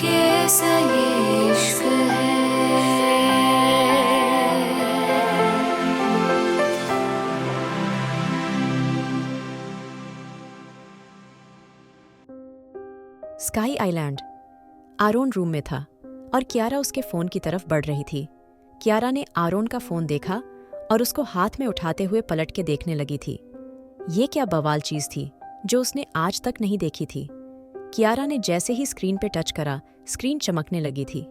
कैसा ये इश्क है। Sky island. आरोन रूम में था और कियारा उसके फोन की तरफ बढ़ रही थी। कियारा ने आरोन का फोन देखा और उसको हाथ में उठाते हुए पलट के देखने लगी थी। ये क्या बवाल चीज थी जो उसने आज तक नहीं देखी थी। कियारा ने जैसे ही स्क्रीन पे टच करा, स्क्रीन चमकने लगी थी।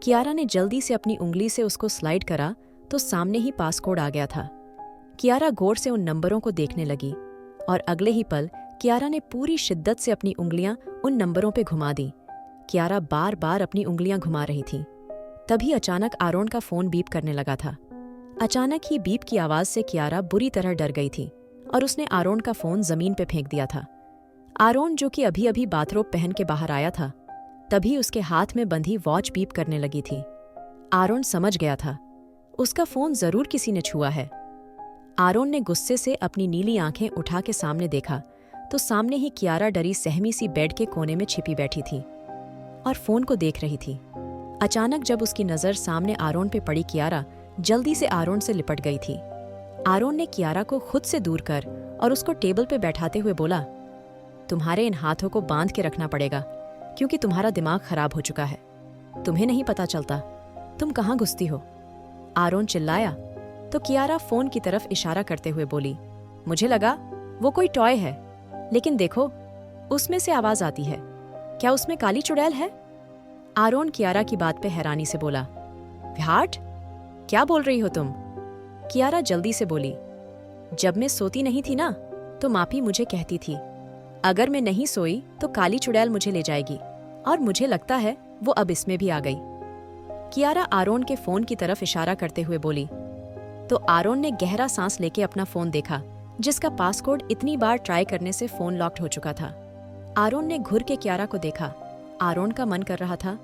कियारा ने जल्दी से अपनी उंगली से उसको स्लाइड करा तो सामने ही पासकोड आ गया था। कियारा गौर से उन नंबरों को देखने लगी और अगले ही पल कियारा ने पूरी शिद्दत से अपनी उंगलियां उन नंबरों पे घुमा दी। कियारा बार बार अपनी उंगलियां घुमा रही थी। तभी अचानक आरोन का फोन बीप करने लगा था। अचानक ही बीप की आवाज से कियारा बुरी तरह डर गई थी और उसने आरोन का फोन जमीन पे फेंक दिया था। आरोन, जो कि अभी अभी बाथरोब पहन के बाहर आया था, तभी उसके हाथ में बंधी वॉच बीप करने लगी थी। आरोन समझ गया था, उसका फोन जरूर किसी ने छुआ है। आरोन ने गुस्से से अपनी नीली आंखें उठा के सामने देखा तो सामने ही कियारा डरी सहमी सी बेड के कोने में छिपी बैठी थी और फोन को देख रही थी। अचानक जब उसकी नजर सामने आरोन पे पड़ी, कियारा जल्दी से आरोन से लिपट गई थी। आरोन ने कियारा को खुद से दूर कर और उसको टेबल पे बैठाते हुए बोला, तुम्हारे इन हाथों को बांध के रखना पड़ेगा क्योंकि तुम्हारा दिमाग खराब हो चुका है। तुम्हें नहीं पता चलता तुम कहाँ घुसती हो। आरोन चिल्लाया तो कियारा फोन की तरफ इशारा करते हुए बोली, मुझे लगा वो कोई टॉय है, लेकिन देखो उसमें से आवाज आती है। क्या उसमें काली चुड़ैल है? आरोन कियारा की बात पे हैरानी से बोला, व्हाट? क्या बोल रही हो तुम? कियारा जल्दी से बोली, जब मैं सोती नहीं थी ना तो मापी मुझे कहती थी अगर मैं नहीं सोई तो काली चुड़ैल मुझे ले जाएगी, और मुझे लगता है वो अब इसमें भी आ गई। कियारा आरोन के फोन की तरफ इशारा करते हुए बोली। तो आरोन ने गहरा सांस लेके अपना फोन देखा, जिसका पासकोड इतनी बार ट्राई करने से फोन लॉक्ड हो चुका था। आरोन ने घुर के कियारा को देखा। आरोन का मन कर रहा था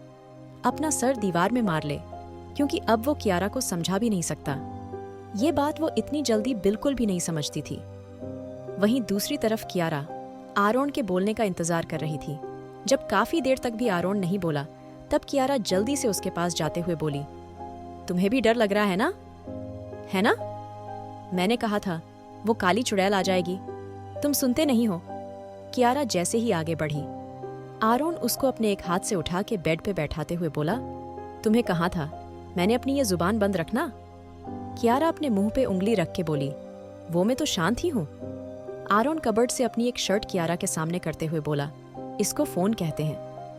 अपना सर दीवार में मार ले, क्योंकि अब वो कियारा को समझा भी नहीं सकता। ये बात वो इतनी जल्दी बिल्कुल भी नहीं समझती थी। वहीं दूसरी तरफ कियारा आरोन के बोलने का इंतजार कर रही थी। जब काफी देर तक भी आरोन नहीं बोला, तब कियारा जल्दी से उसके पास जाते हुए बोली, तुम्हें भी डर लग रहा है ना? है ना? मैंने कहा था वो काली चुड़ैल आ जाएगी, तुम सुनते नहीं हो। कियारा जैसे ही आगे बढ़ी, आरोन उसको अपने एक हाथ से उठा के बेड पे बैठाते हुए बोला, तुम्हें कहा था मैंने अपनी ये जुबान बंद रखना। कियारा अपने मुंह पे उंगली रख के बोली, वो मैं तो शांत ही हूँ। आरोन कबर्ड से अपनी एक शर्ट कियारा के सामने करते हुए बोला, इसको फोन कहते हैं,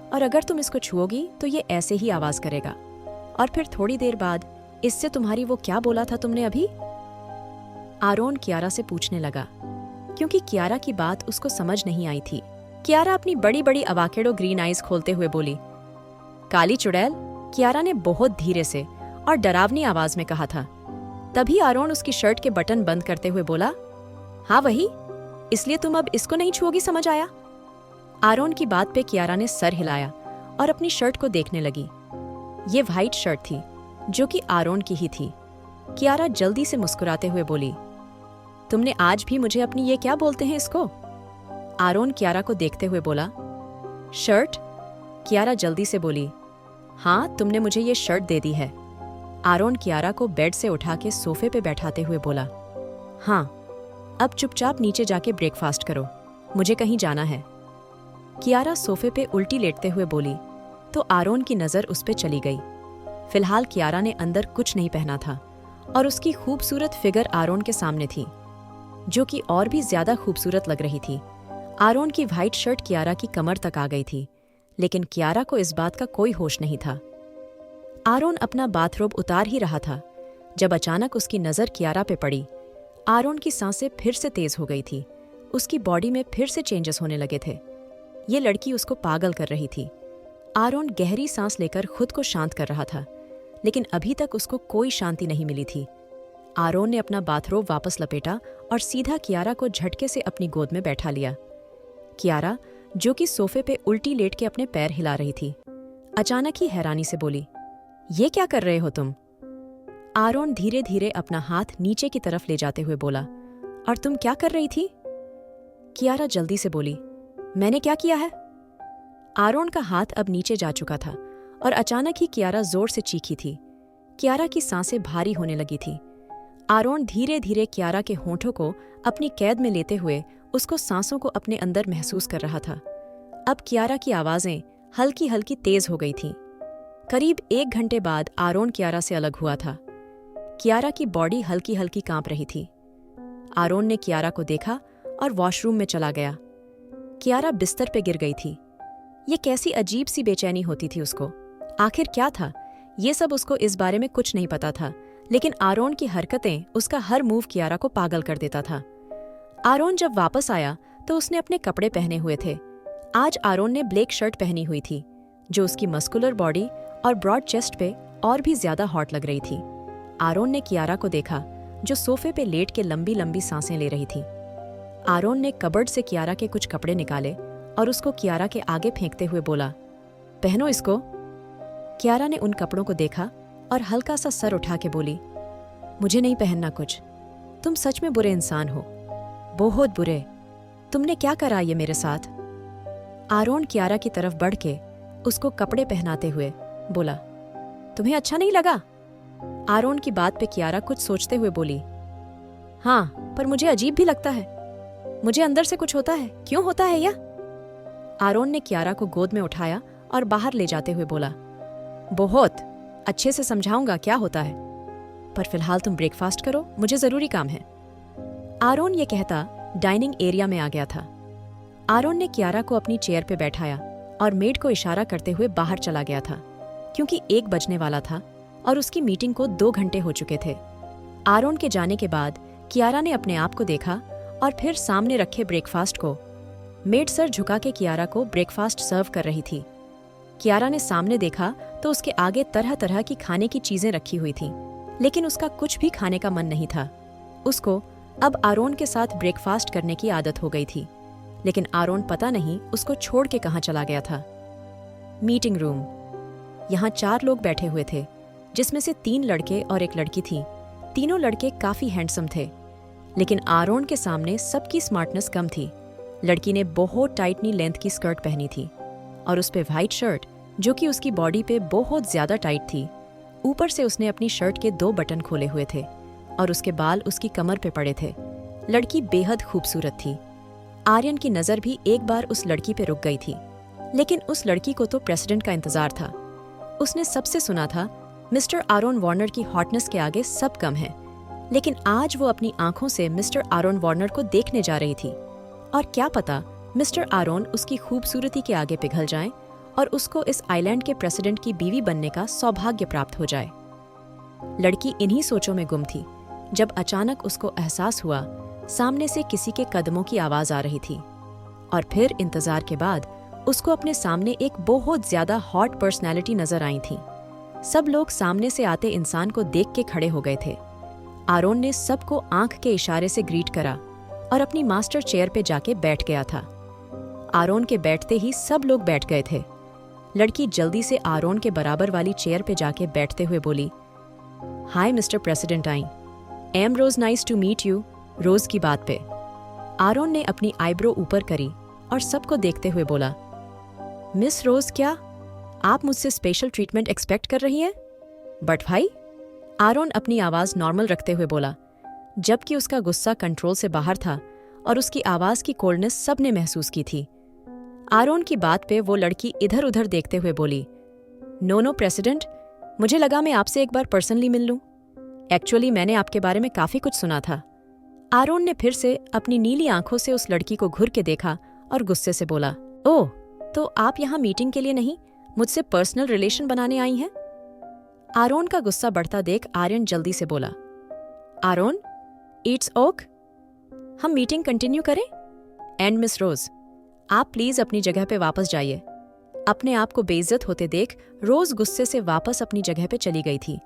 और अगर तुम इसको छुओगी तो ये ऐसे ही आवाज करेगा। और फिर थोड़ी देर बाद इससे तुम्हारी वो क्या बोला था तुमने अभी? आरोन कियारा से पूछने लगा, क्योंकि कियारा की बात उसको समझ नहीं आई थी। कियारा अपनी बड़ी बड़ी अवाकेडो ग्रीन आईज खोलते हुए बोली, काली चुड़ैल। कियारा ने बहुत धीरे से और डरावनी आवाज में कहा था। तभी आरोन उसकी शर्ट के बटन बंद करते हुए बोला, हाँ वही, इसलिए तुम अब इसको नहीं छुओगी, समझ आया? आरोन की बात पे कियारा ने सर हिलाया और अपनी शर्ट को देखने लगी। ये व्हाइट शर्ट थी जो कि आरोन की ही थी। कियारा जल्दी से मुस्कुराते हुए बोली, तुमने आज भी मुझे अपनी ये क्या बोलते हैं इसको? आरोन कियारा को देखते हुए बोला, शर्ट। कियारा जल्दी से बोली, हाँ तुमने मुझे ये शर्ट दे दी है। आरोन कियारा को बेड से उठा के सोफे पे बैठाते हुए बोला, हाँ अब चुपचाप नीचे जाके ब्रेकफास्ट करो, मुझे कहीं जाना है। कियारा सोफे पे उल्टी लेटते हुए बोली तो आरोन की नजर उस पे चली गई। फिलहाल कियारा ने अंदर कुछ नहीं पहना था और उसकी खूबसूरत फिगर आरोन के सामने थी, जो कि और भी ज्यादा खूबसूरत लग रही थी। आरोन की व्हाइट शर्ट कियारा की कमर तक आ गई थी, लेकिन कियारा को इस बात का कोई होश नहीं था। आरोन अपना बाथरोब उतार ही रहा था जब अचानक उसकी नजर कियारा पे पड़ी। आरोन की सांसें फिर से तेज हो गई थी, उसकी बॉडी में फिर से चेंजेस होने लगे थे। ये लड़की उसको पागल कर रही थी। आरोन गहरी सांस लेकर खुद को शांत कर रहा था, लेकिन अभी तक उसको कोई शांति नहीं मिली थी। आरोन ने अपना बाथरोब वापस लपेटा और सीधा कियारा को झटके से अपनी गोद में बैठा लिया। कियारा, जो कि सोफे पे उल्टी लेट के अपने पैर हिला रही थी, अचानक ही हैरानी से बोली, ये क्या कर रहे हो तुम? आरोन धीरे धीरे अपना हाथ नीचे की तरफ ले जाते हुए बोला, और तुम क्या कर रही थी? कियारा जल्दी से बोली, मैंने क्या किया है? आरोन का हाथ अब नीचे जा चुका था और अचानक ही कियारा जोर से चीखी थी। कियारा की सांसें भारी होने लगी थी। आरोन धीरे धीरे कियारा के होंठों को अपनी कैद में लेते हुए उसको सांसों को अपने अंदर महसूस कर रहा था। अब कियारा की आवाजें हल्की हल्की तेज हो गई थीं। करीब 1 घंटे बाद आरोन कियारा से अलग हुआ था। कियारा की बॉडी हल्की हल्की कांप रही थी। आरोन ने कियारा को देखा और वॉशरूम में चला गया। कियारा बिस्तर पे गिर गई थी। ये कैसी अजीब सी बेचैनी होती थी उसको। आखिर क्या था ये सब, उसको इस बारे में कुछ नहीं पता था, लेकिन आरोन की हरकतें, उसका हर मूव कियारा को पागल कर देता था। आरोन जब वापस आया तो उसने अपने कपड़े पहने हुए थे। आज आरोन ने ब्लैक शर्ट पहनी हुई थी, जो उसकी मस्कुलर बॉडी और ब्रॉड चेस्ट पे और भी ज्यादा हॉट लग रही थी। आरोन ने कियारा को देखा, जो सोफे पे लेट के लंबी लंबी सांसें ले रही थी। आरोन ने कबर्ड से कियारा के कुछ कपड़े निकाले और उसको कियारा के आगे फेंकते हुए बोला, पहनो इसको। कियारा ने उन कपड़ों को देखा और हल्का सा सर उठा के बोली, मुझे नहीं पहनना कुछ। तुम सच में बुरे इंसान हो, बहुत बुरे। तुमने क्या करा ये मेरे साथ? आरोन कियारा की तरफ बढ़ के उसको कपड़े पहनाते हुए बोला, तुम्हें अच्छा नहीं लगा? आरोन की बात पे कियारा कुछ सोचते हुए बोली, हाँ, पर मुझे अजीब भी लगता है। मुझे अंदर से कुछ होता है। क्यों होता है यह? आरोन ने कियारा को गोद में उठाया और बाहर ले जाते हुए बोला, बहुत अच्छे से समझाऊंगा क्या होता है, पर फिलहाल तुम ब्रेकफास्ट करो, मुझे जरूरी काम है। आरोन ये कहता डाइनिंग एरिया में आ गया था। आरोन ने कियारा को अपनी चेयर पे बैठाया और मेड को इशारा करते हुए बाहर चला गया था, क्योंकि 1 बजने वाला था और उसकी मीटिंग को 2 घंटे हो चुके थे। आरोन के जाने के बाद कियारा ने अपने आप को देखा और फिर सामने रखे ब्रेकफास्ट को। मेड सर झुका के कियारा को ब्रेकफास्ट सर्व कर रही थी। कियारा ने सामने देखा तो उसके आगे तरह तरह की खाने की चीजें रखी हुई थीं, लेकिन उसका कुछ भी खाने का मन नहीं था। उसको अब आरोन के साथ ब्रेकफास्ट करने की आदत हो गई थी, लेकिन आरोन पता नहीं उसको छोड़ के कहाँ चला गया था। Meeting room. यहाँ 4 लोग बैठे हुए थे, जिसमें से 3 लड़के और 1 लड़की थी। तीनों लड़के काफी हैंडसम थे, लेकिन आरोन के सामने सबकी स्मार्टनेस कम थी। लड़की ने बहुत टाइट नी लेंथ की स्कर्ट पहनी थी और उस पे वाइट शर्ट, जो कि उसकी बॉडी पे बहुत ज्यादा टाइट थी। ऊपर से उसने अपनी शर्ट के 2 बटन खोले हुए थे और उसके बाल उसकी कमर पे पड़े थे। लड़की बेहद खूबसूरत थी। आर्यन की नज़र भी एक बार उस लड़की पे रुक गई थी, लेकिन उस लड़की को तो प्रेसिडेंट का इंतजार था। उसने सबसे सुना था मिस्टर आरोन वार्नर की हॉटनेस के आगे सब कम है, लेकिन आज वो अपनी आंखों से मिस्टर आरोन वार्नर को देखने जा रही थी। और क्या पता मिस्टर आरोन उसकी खूबसूरती के आगे पिघल जाएं और उसको इस आइलैंड के प्रेसिडेंट की बीवी बनने का सौभाग्य प्राप्त हो जाए। लड़की इन्हीं सोचों में गुम थी जब अचानक उसको एहसास हुआ सामने से किसी के कदमों की आवाज आ रही थी, और फिर इंतजार के बाद उसको अपने सामने एक बहुत ज्यादा हॉट पर्सनैलिटी नजर आई थी। सब लोग सामने से आते इंसान को देख के खड़े हो गए थे। आरोन ने सबको आंख के इशारे से ग्रीट करा और अपनी मास्टर चेयर पे जाके बैठ गया था। आरोन के बैठते ही सब लोग बैठ गए थे। लड़की जल्दी से आरोन के बराबर वाली चेयर पे जाके बैठते हुए बोली, hi mister president, I am Rose, nice to meet you. Rose की बात पे आरोन ने अपनी आईब्रो ऊपर करी और सबको देखते हुए बोला, मिस रोज, क्या आप मुझसे स्पेशल ट्रीटमेंट एक्सपेक्ट कर रही हैं? बट भाई, आरोन अपनी आवाज नॉर्मल रखते हुए बोला, जबकि उसका गुस्सा कंट्रोल से बाहर था और उसकी आवाज की कोल्डनेस सबने महसूस की थी। आरोन की बात पे वो लड़की इधर उधर देखते हुए बोली, नो प्रेसिडेंट, मुझे लगा मैं आपसे एक बार पर्सनली मिल लूं। एक्चुअली मैंने आपके बारे में काफी कुछ सुना था। आरोन ने फिर से अपनी नीली आंखों से उस लड़की को घूर के देखा और गुस्से से बोला, ओह, तो आप यहाँ मीटिंग के लिए नहीं, मुझसे पर्सनल रिलेशन बनाने आई हैं? आरोन का गुस्सा बढ़ता देख आर्यन जल्दी से बोला, आरोन, इट्स ओक, हम मीटिंग कंटिन्यू करें। एंड मिस रोज, आप प्लीज अपनी जगह पे वापस जाइए। अपने आप को बेइज्जत होते देख रोज गुस्से से वापस अपनी जगह पे चली गई थी।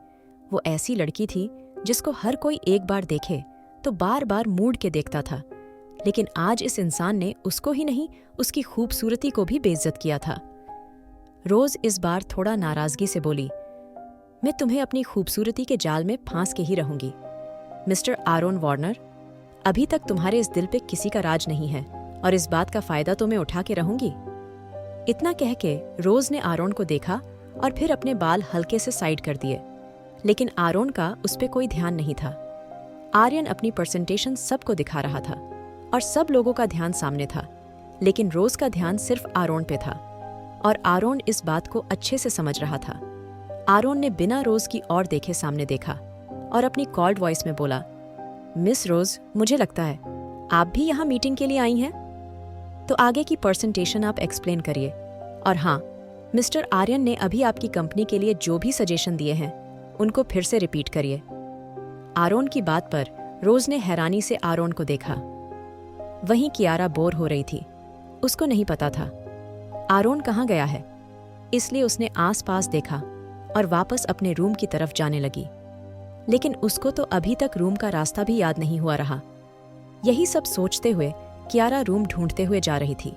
वो ऐसी लड़की थी जिसको हर कोई एक बार देखे तो बार बार मूड के देखता था, लेकिन आज इस इंसान ने उसको ही नहीं, उसकी खूबसूरती को भी बेइज्जत किया था। रोज इस बार थोड़ा नाराजगी से बोली, मैं तुम्हें अपनी खूबसूरती के जाल में फांस के ही रहूंगी। मिस्टर आरोन वार्नर, अभी तक तुम्हारे इस दिल पे किसी का राज नहीं है और इस बात का फायदा तो मैं उठा के रहूंगी। इतना कह के रोज ने आरोन को देखा और फिर अपने बाल हल्के से साइड कर दिए, लेकिन आरोन का उस पर कोई ध्यान नहीं था। आर्यन अपनी प्रेजेंटेशन सबको दिखा रहा था और सब लोगों का ध्यान सामने था, लेकिन रोज का ध्यान सिर्फ आरोन पे था और आरोन इस बात को अच्छे से समझ रहा था। आरोन ने बिना रोज की ओर देखे सामने देखा और अपनी कॉल्ड वॉइस में बोला, मिस रोज, मुझे लगता है आप भी यहाँ मीटिंग के लिए आई हैं, तो आगे की प्रेजेंटेशन आप एक्सप्लेन करिए। और हाँ, मिस्टर आर्यन ने अभी आपकी कंपनी के लिए जो भी सजेशन दिए हैं उनको फिर से रिपीट करिए। आरोन की बात पर रोज ने हैरानी से आरोन को देखा। वहीं कियारा बोर हो रही थी। उसको नहीं पता था आरोन कहाँ गया है, इसलिए उसने आसपास देखा और वापस अपने रूम की तरफ जाने लगी। लेकिन उसको तो अभी तक रूम का रास्ता भी याद नहीं हुआ रहा। यही सब सोचते हुए कियारा रूम ढूंढते हुए जा रही थी।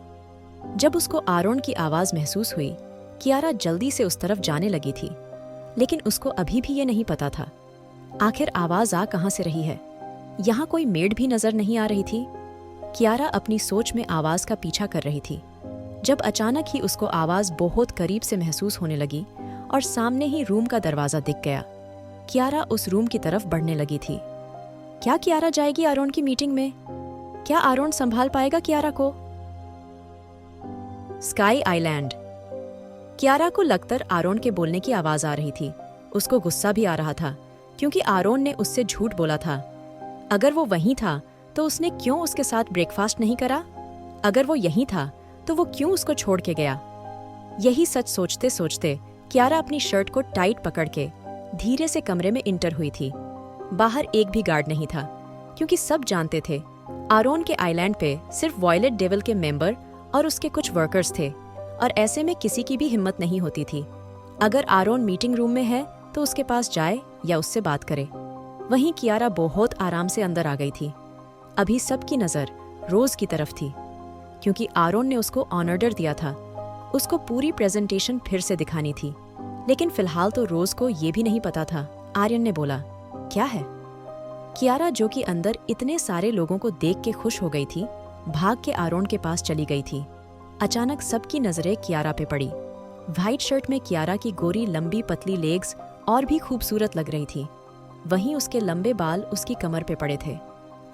जब उसको आरोन की आवाज महसूस हुई, कियारा जल्दी से उस तरफ जाने लगी थी, लेकिन उसको अभी भी ये नहीं पता था आखिर आवाज आ कहाँ से रही है। यहाँ कोई मेड भी नजर नहीं आ रही थी। कियारा अपनी सोच में आवाज का पीछा कर रही थी, जब अचानक ही उसको आवाज बहुत करीब से महसूस होने लगी और सामने ही रूम का दरवाजा दिख गया। कियारा उस रूम की तरफ बढ़ने लगी थी। क्या कियारा जाएगी आरोन की मीटिंग में? क्या आरोन संभाल पाएगा कियारा को? Sky island. कियारा को लगकर आरोन के बोलने की आवाज आ रही थी। उसको गुस्सा भी आ रहा था, क्योंकि आरोन ने उससे झूठ बोला था। अगर वो वहीं था तो उसने क्यों उसके साथ ब्रेकफास्ट नहीं करा? अगर वो यहीं था तो वो क्यों उसको छोड़ के गया? यही सच सोचते सोचते कियारा अपनी शर्ट को टाइट पकड़ के धीरे से कमरे में इंटर हुई थी। बाहर एक भी गार्ड नहीं था, क्योंकि सब जानते थे आरोन के आइलैंड पे सिर्फ वॉयलेट डेविल के मेंबर और उसके कुछ वर्कर्स थे, और ऐसे में किसी की भी हिम्मत नहीं होती थी अगर आरोन मीटिंग रूम में है तो उसके पास जाए या उससे बात करे। वहीं कियारा बहुत आराम से अंदर आ गई थी। अभी सबकी नजर रोज की तरफ थी, क्योंकि आरोन ने उसको ऑर्डर दिया था उसको पूरी प्रेजेंटेशन फिर से दिखानी थी। लेकिन फिलहाल तो रोज को ये भी नहीं पता था। आर्यन ने बोला, क्या है? कियारा, जो कि अंदर इतने सारे लोगों को देख के खुश हो गई थी, भाग के आरोन के पास चली गई थी। अचानक सबकी नजरें कियारा पे पड़ी। व्हाइट शर्ट में कियारा की गोरी लंबी पतली लेग्स और भी खूबसूरत लग रही थी। वहीं उसके लंबे बाल उसकी कमर पे पड़े थे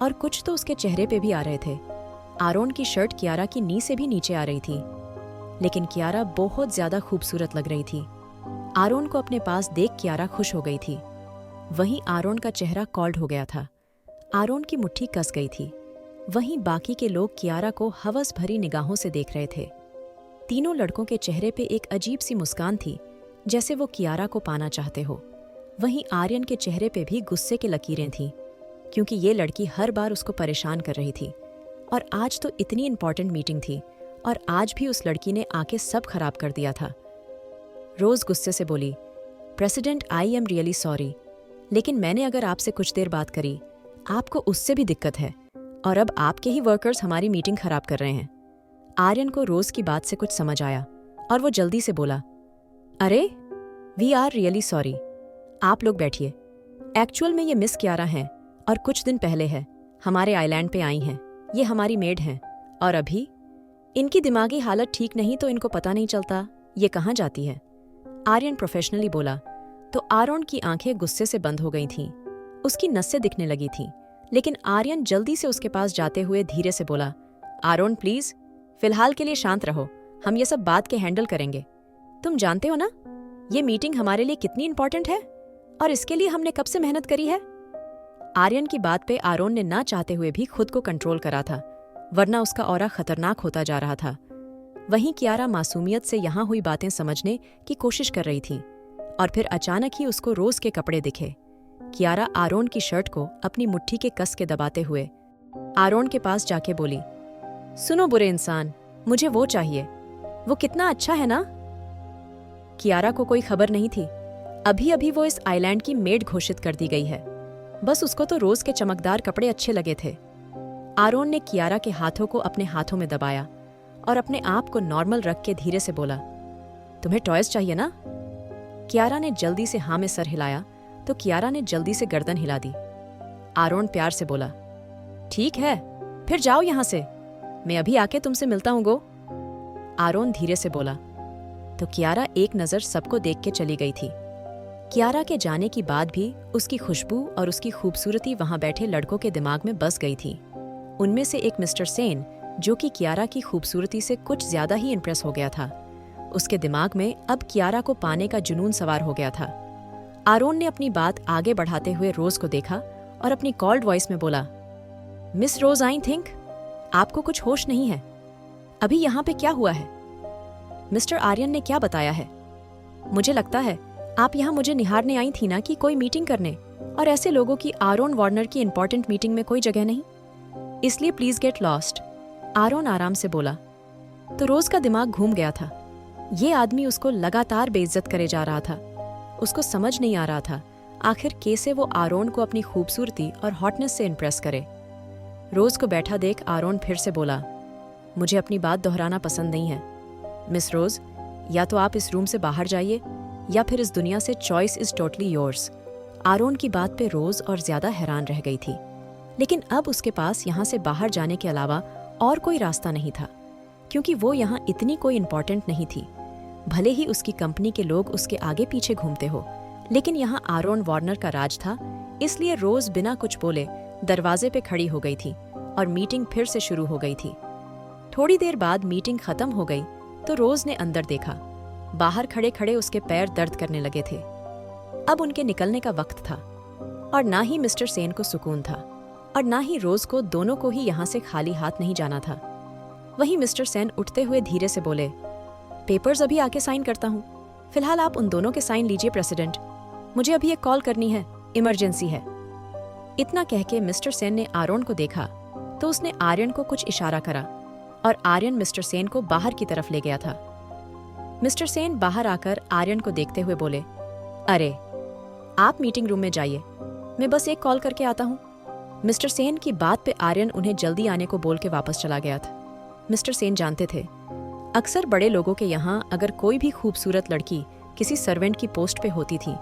और कुछ तो उसके चेहरे पे भी आ रहे थे। आरोन की शर्ट कियारा की नी से भी नीचे आ रही थी, लेकिन कियारा बहुत ज्यादा खूबसूरत लग रही थी। आरोन को अपने पास देख कियारा खुश हो गई थी। वहीं आरोन का चेहरा कॉल्ड हो गया था। आरोन की मुट्ठी कस गई थी। वहीं बाकी के लोग कियारा को हवस भरी निगाहों से देख रहे थे। तीनों लड़कों के चेहरे पे एक अजीब सी मुस्कान थी, जैसे वो कियारा को पाना चाहते हो। वहीं आर्यन के चेहरे पे भी गुस्से की लकीरें थीं, क्योंकि ये लड़की हर बार उसको परेशान कर रही थी। और आज तो इतनी इंपॉर्टेंट मीटिंग थी, और आज भी उस लड़की ने आके सब खराब कर दिया था। रोज गुस्से से बोली, president, I am really sorry, लेकिन मैंने अगर आपसे कुछ देर बात करी, आपको उससे भी दिक्कत है, और अब आपके ही वर्कर्स हमारी मीटिंग खराब कर रहे हैं। आर्यन को रोज की बात से कुछ समझ आया और वो जल्दी से बोला, अरे, वी आर रियली सॉरी, आप लोग बैठिए। एक्चुअल में ये मिस कियारा हैं और कुछ दिन पहले है हमारे आइलैंड पे आई हैं। ये हमारी मेड हैं, और अभी इनकी दिमागी हालत ठीक नहीं, तो इनको पता नहीं चलता ये कहाँ जाती है। आर्यन प्रोफेशनली बोला तो आरोन की आंखें गुस्से से बंद हो गई थीं। उसकी नसें दिखने लगी थीं, लेकिन आर्यन जल्दी से उसके पास जाते हुए धीरे से बोला, आरोन प्लीज, फिलहाल के लिए शांत रहो, हम ये सब बात के हैंडल करेंगे। तुम जानते हो ना ये मीटिंग हमारे लिए कितनी इंपॉर्टेंट है, और इसके लिए हमने कब से मेहनत करी है। आर्यन की बात पे आरोन ने ना चाहते हुए भी खुद को कंट्रोल करा था, वरना उसका ऑरा खतरनाक होता जा रहा था। वहीं कियारा मासूमियत से यहाँ हुई बातें समझने की कोशिश कर रही थी, और फिर अचानक ही उसको रोज के कपड़े दिखे। कियारा आरोन की शर्ट को अपनी मुट्ठी के कस के दबाते हुए आरोन के पास जाके बोली, सुनो बुरे इंसान, मुझे वो चाहिए, वो कितना अच्छा है ना। कियारा को कोई खबर नहीं थी, अभी अभी वो इस आइलैंड की मेड घोषित कर दी गई है। बस उसको तो रोज के चमकदार कपड़े अच्छे लगे थे। आरोन ने कियारा के हाथों को अपने हाथों में दबाया और अपने आप को नॉर्मल रख के धीरे से बोला, तुम्हें टॉयज चाहिए ना। कियारा ने जल्दी से हाँ में सर हिलाया तो कियारा ने जल्दी से गर्दन हिला दी। आरोन प्यार से बोला, ठीक है, फिर जाओ यहाँ से, मैं अभी आके तुमसे मिलता हूँ गो। आरोन धीरे से बोला। तो कियारा एक नज़र सबको देख के चली गई थी। कियारा के जाने की बाद भी उसकी खुशबू और उसकी खूबसूरती वहां बैठे लड़कों के दिमाग में बस गई थी। उनमें से एक मिस्टर सेन, जो कि कियारा की खूबसूरती से कुछ ज्यादा ही इम्प्रेस हो गया था। उसके दिमाग में अब कियारा को पाने का जुनून सवार हो गया था। आरोन ने अपनी बात आगे बढ़ाते हुए रोज को देखा और अपनी कॉल्ड वॉइस में बोला, मिस रोज, आई थिंक आपको कुछ होश नहीं है। अभी यहाँ पे क्या हुआ है? मिस्टर आर्यन ने क्या बताया है? मुझे लगता है आप यहाँ मुझे निहारने आई थी ना कि कोई मीटिंग करने, और ऐसे लोगों की आरोन वार्नर की इंपॉर्टेंट मीटिंग में कोई जगह नहीं, इसलिए प्लीज गेट लॉस्ट। आरोन आराम से बोला। तो रोज का दिमाग घूम गया था। ये आदमी उसको लगातार बेइज्जत करे जा रहा था। उसको समझ नहीं आ रहा था आखिर कैसे वो आरोन को अपनी खूबसूरती और हॉटनेस से इम्प्रेस करे। रोज को बैठा देख आरोन फिर से बोला, मुझे अपनी बात दोहराना पसंद नहीं है। मिस रोज, या तो आप इस रूम से बाहर जाइए या फिर इस दुनिया से choice is totally yours. Aaron की बात पे रोज और ज्यादा हैरान रह गई थी, लेकिन अब उसके पास यहाँ से बाहर जाने के अलावा और कोई रास्ता नहीं था, क्योंकि वो यहाँ इतनी कोई इम्पोर्टेंट नहीं थी। भले ही उसकी कंपनी के लोग उसके आगे पीछे घूमते हो, लेकिन यहाँ आरोन वार्नर का राज था, इसलिए रोज बिना कुछ बोले दरवाजे पे खड़ी हो गई थी और मीटिंग फिर से शुरू हो गई थी। थोड़ी देर बाद मीटिंग खत्म हो गई तो रोज ने अंदर देखा। बाहर खड़े खड़े उसके पैर दर्द करने लगे थे। अब उनके निकलने का वक्त था, और ना ही मिस्टर सेन को सुकून था और ना ही रोज को, दोनों को ही यहाँ से खाली हाथ नहीं जाना था। वहीं मिस्टर सेन उठते हुए धीरे से बोले, पेपर्स अभी आके साइन करता हूँ, फिलहाल आप उन दोनों के साइन लीजिए प्रेसिडेंट, मुझे अभी एक कॉल करनी है, इमरजेंसी है। इतना कह के मिस्टर सेन ने आरोन को देखा तो उसने आर्यन को कुछ इशारा करा और आर्यन मिस्टर सेन को बाहर की तरफ ले गया था। मिस्टर सेन बाहर आकर आर्यन को देखते हुए बोले, अरे आप मीटिंग रूम में जाइए, मैं बस एक कॉल करके आता हूँ। मिस्टर सेन की बात पे आर्यन उन्हें जल्दी आने को बोल के वापस चला गया था। मिस्टर सेन जानते थे अक्सर बड़े लोगों के यहाँ अगर कोई भी खूबसूरत लड़की किसी सर्वेंट की पोस्ट पे होती थी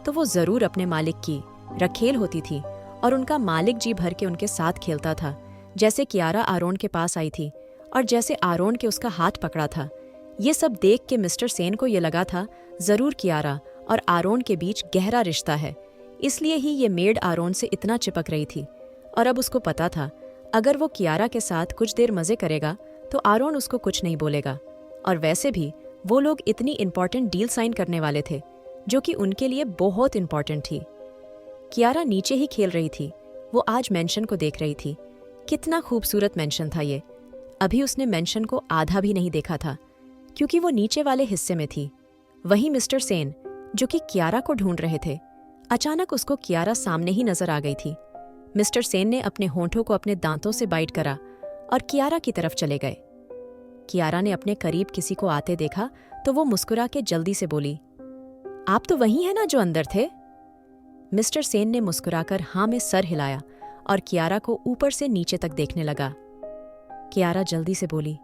तो वो जरूर अपने मालिक की रखेल होती थी और उनका मालिक जी भर के उनके साथ खेलता था, जैसे कियारा आरोन के पास आई थी और जैसे आरोन के उसका हाथ पकड़ा था। ये सब देख के मिस्टर सेन को ये लगा था जरूर कियारा और आरोन के बीच गहरा रिश्ता है, इसलिए ही ये मेड आरोन से इतना चिपक रही थी। और अब उसको पता था अगर वो कियारा के साथ कुछ देर मजे करेगा तो आरोन उसको कुछ नहीं बोलेगा, और वैसे भी वो लोग इतनी इंपॉर्टेंट डील साइन करने वाले थे जो कि उनके लिए बहुत इंपॉर्टेंट थी। कियारा नीचे ही खेल रही थी, वो आज मेंशन को देख रही थी। कितना खूबसूरत मेंशन था ये। अभी उसने मेंशन को आधा भी नहीं देखा था क्योंकि वो नीचे वाले हिस्से में थी। वहीं मिस्टर सेन, जो कि कियारा को ढूंढ रहे थे, अचानक उसको कियारा सामने ही नजर आ गई थी। मिस्टर सेन ने अपने होंठों को अपने दांतों से बाइट करा और कियारा की तरफ चले गए। कियारा ने अपने करीब किसी को आते देखा तो वो मुस्कुरा के जल्दी से बोली, आप तो वही हैं ना जो अंदर थे? मिस्टर सेन ने मुस्कुराकर हाँ में सर हिलाया और कियारा को ऊपर से नीचे तक देखने लगा। कियारा जल्दी से बोली,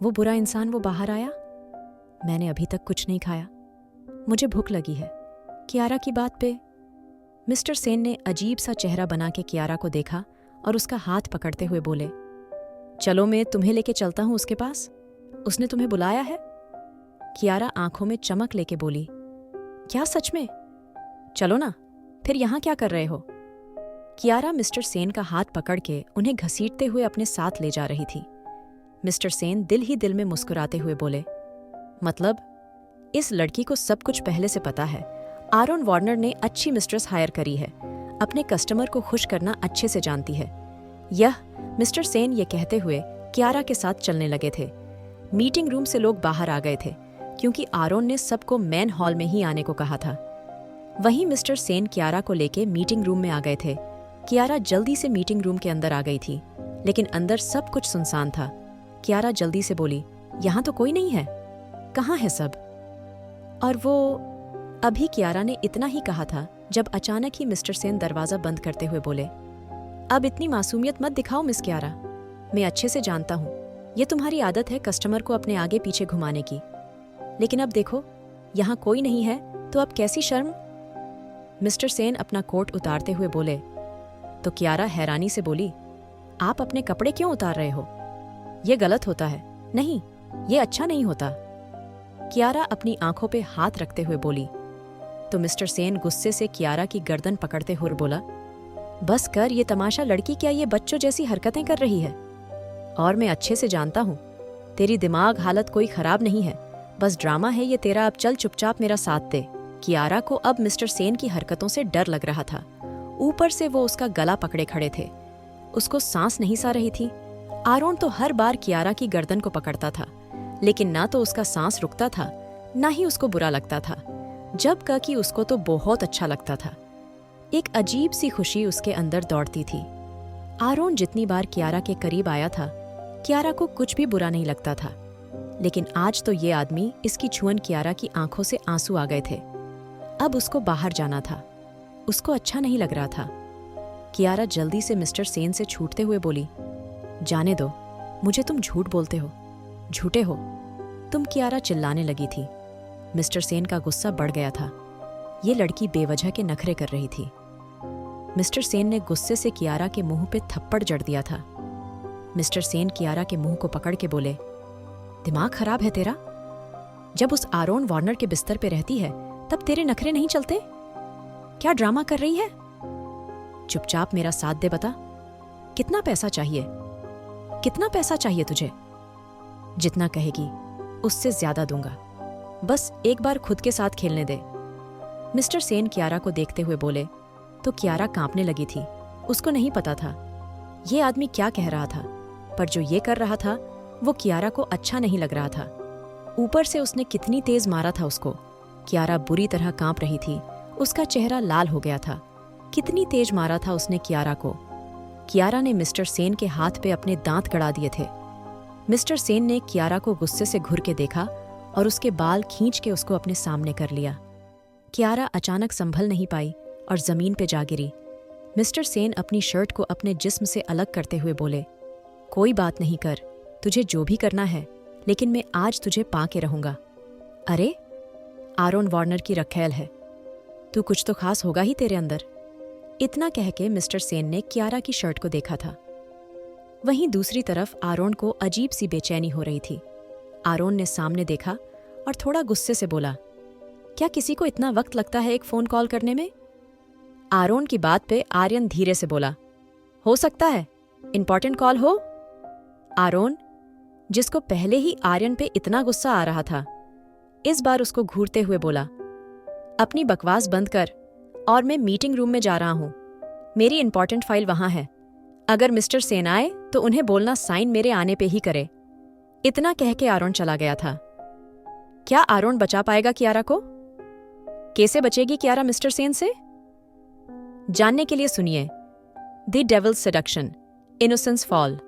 वो बुरा इंसान वो बाहर आया? मैंने अभी तक कुछ नहीं खाया, मुझे भूख लगी है। कियारा की बात पे मिस्टर सेन ने अजीब सा चेहरा बना के कियारा को देखा और उसका हाथ पकड़ते हुए बोले, चलो मैं तुम्हें लेके चलता हूं उसके पास, उसने तुम्हें बुलाया है। कियारा आंखों में चमक लेके बोली, क्या सच में? चलो ना, फिर यहां क्या कर रहे हो? कियारा मिस्टर सेन का हाथ पकड़ के उन्हें घसीटते हुए अपने साथ ले जा रही थी। मिस्टर सेन दिल ही दिल में मुस्कुराते हुए बोले, मतलब इस लड़की को सब कुछ पहले से पता है। आरोन वार्नर ने अच्छी मिस्ट्रेस हायर करी है, अपने कस्टमर को खुश करना अच्छे से जानती है। यह मिस्टर सेन ये कहते हुए कियारा के साथ चलने लगे थे। मीटिंग रूम से लोग बाहर आ गए थे क्योंकि आरोन ने सबको मेन हॉल में ही आने को कहा था। वहीं मिस्टर सेन कियारा को लेके मीटिंग रूम में आ गए थे। कियारा जल्दी से मीटिंग रूम के अंदर आ गई थी, लेकिन अंदर सब कुछ सुनसान था। कियारा जल्दी से बोली, यहाँ तो कोई नहीं है, कहाँ है सब? और वो अभी कियारा ने इतना ही कहा था जब अचानक ही मिस्टर सेन दरवाजा बंद करते हुए बोले, अब इतनी मासूमियत मत दिखाओ मिस कियारा, मैं अच्छे से जानता हूँ ये तुम्हारी आदत है कस्टमर को अपने आगे पीछे घुमाने की, लेकिन अब देखो यहाँ कोई नहीं है तो अब कैसी शर्म? मिस्टर सेन अपना कोट उतारते हुए बोले। तो कियारा हैरानी से बोली, आप अपने कपड़े क्यों उतार रहे हो? ये गलत होता है। नहीं, ये अच्छा नहीं होता। कियारा अपनी आंखों पे हाथ रखते हुए बोली। तो मिस्टर सेन गुस्से से कियारा की गर्दन पकड़ते हुए बोला, बस कर, ये तमाशा लड़की क्या ये बच्चों जैसी हरकतें कर रही है? और मैं अच्छे से जानता हूँ तेरी दिमाग हालत कोई खराब नहीं है, बस ड्रामा है ये तेरा। अब चल चुपचाप मेरा साथ दे। कियारा को अब मिस्टर सेन की हरकतों से डर लग रहा था। ऊपर से वो उसका गला पकड़े खड़े थे। उसको सांस नहीं सा रही थी। आरोन तो हर बार कियारा की गर्दन को पकड़ता था, लेकिन ना तो उसका सांस रुकता था, ना ही उसको बुरा लगता था। जब कि उसको तो बहुत अच्छा लगता था। एक अजीब सी खुशी उसके अंदर दौड़ती थी। आरोन जितनी बार कियारा के करीब आया था, कियारा को कुछ भी बुरा नहीं लगता था, लेकिन आज तो ये आदमी, इसकी छुअन कियारा की आंखों से आंसू आ गए थे। अब उसको बाहर जाना था। उसको अच्छा नहीं लग रहा था। कियारा जल्दी से मिस्टर सेन से छूटते हुए बोली, जाने दो, मुझे तुम झूठ बोलते हो, झूठे हो तुम। कियारा चिल्लाने लगी थी। मिस्टर सेन का गुस्सा बढ़ गया था। ये लड़की बेवजह के नखरे कर रही थी। मिस्टर सेन ने गुस्से से कियारा के मुंह पे थप्पड़ जड़ दिया था। मिस्टर सेन कियारा के मुंह को पकड़ के बोले, दिमाग खराब है तेरा? जब उस आरोन वार्नर के बिस्तर पे रहती है तब तेरे नखरे नहीं चलते? क्या ड्रामा कर रही है? चुपचाप मेरा साथ दे। बता, कितना पैसा चाहिए? कितना पैसा चाहिए तुझे? जितना कहेगी उससे ज्यादा दूंगा, बस एक बार खुद के साथ खेलने दे। मिस्टर सेन कियारा को देखते हुए बोले तो कियारा कांपने लगी थी। उसको नहीं पता था ये आदमी क्या कह रहा था, पर जो ये कर रहा था वो कियारा को अच्छा नहीं लग रहा था। ऊपर से उसने कितनी तेज मारा था उसको। कियारा बुरी तरह कांप रही थी। उसका चेहरा लाल हो गया था। कितनी तेज मारा था उसने कियारा को। कियारा ने मिस्टर सेन के हाथ पे अपने दांत गड़ा दिए थे। मिस्टर सेन ने कियारा को गुस्से से घुर के देखा और उसके बाल खींच के उसको अपने सामने कर लिया। कियारा अचानक संभल नहीं पाई और जमीन पे जा गिरी। मिस्टर सेन अपनी शर्ट को अपने जिस्म से अलग करते हुए बोले, कोई बात नहीं कर, तुझे जो भी करना है, लेकिन मैं आज तुझे पा के रहूंगा। अरे, आरोन वार्नर की रखैल है, तू कुछ तो खास होगा ही तेरे अंदर। इतना कह के मिस्टर सेन ने कियारा की शर्ट को देखा था। वहीं दूसरी तरफ आरोन को अजीब सी बेचैनी हो रही थी। आरोन ने सामने देखा और थोड़ा गुस्से से बोला, क्या किसी को इतना वक्त लगता है एक फोन कॉल करने में? आरोन की बात पे आर्यन धीरे से बोला, हो सकता है इंपॉर्टेंट कॉल हो। आरोन, जिसको पहले ही आर्यन पे इतना गुस्सा आ रहा था, इस बार उसको घूरते हुए बोला, अपनी बकवास बंद कर और मैं मीटिंग रूम में जा रहा हूं। मेरी इंपॉर्टेंट फाइल वहां है। अगर मिस्टर सेन आए तो उन्हें बोलना साइन मेरे आने पे ही करे। इतना कह के आरोन चला गया था। क्या आरोन बचा पाएगा कियारा को? कैसे बचेगी कियारा मिस्टर सेन से? जानने के लिए सुनिए the devil's seduction, innocence fall.